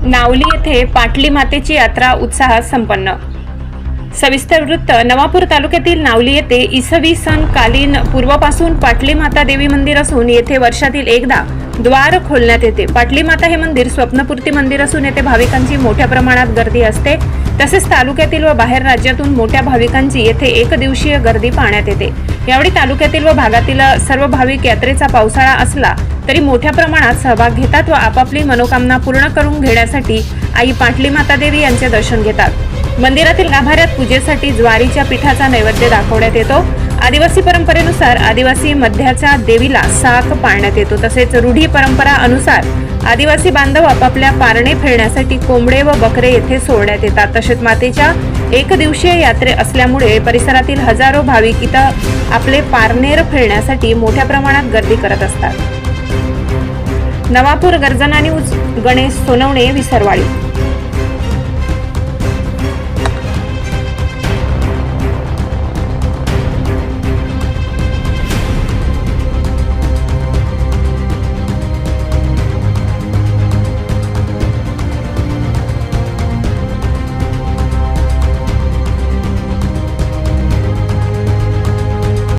नावली येथे पाटली मातेची यात्रा उत्साहात संपन्न। सविस्तर वृत्त। नवापूर तालुक्यातील नावली येथे इसवी सन कालीन पूर्वपासून पाटली माता देवी मंदिर असून येथे वर्षातील एकदा द्वार खोलण्यात येते। पाटली माता हे मंदिर स्वप्नपूर्ती मंदिर असून येथे भाविकांची मोठ्या प्रमाणात गर्दी असते। तसेच तालुक्यातील व बाहेर राज्यातून मोठ्या भाविकांची येथे एक दिवसीय गर्दी पाहण्यात येते। यावेळी तालुक्यातील व भागातील सर्व भाविक यात्रेचा पावसाळा असला तरी मोठ्या प्रमाणात सहभाग घेतात व आपापली मनोकामना पूर्ण करून घेण्यासाठी आई पाटली माता देवी यांचे दर्शन घेतात। मंदिरातील गाभाऱ्यात पूजेसाठी ज्वारीच्या पिठाचा नैवेद्य दाखवण्यात येतो। आदिवासी परंपरेनुसार आदिवासी मध्याच्या देवीला साक पाळण्यात येतो। तसेच रूढी परंपरा अनुसार आदिवासी बांधव आपापल्या पारणे फेडण्यासाठी कोंबडे व बकरे येथे सोडण्यात येतात। तसेच मातेच्या एक दिवसीय यात्रे असल्यामुळे परिसरातील हजारो भाविक इथं आपले पारनेर फेडण्यासाठी मोठ्या प्रमाणात गर्दी करत असतात। नवापूर गर्जना न्यूज, गणेश सोनवणे, विसरवाडी।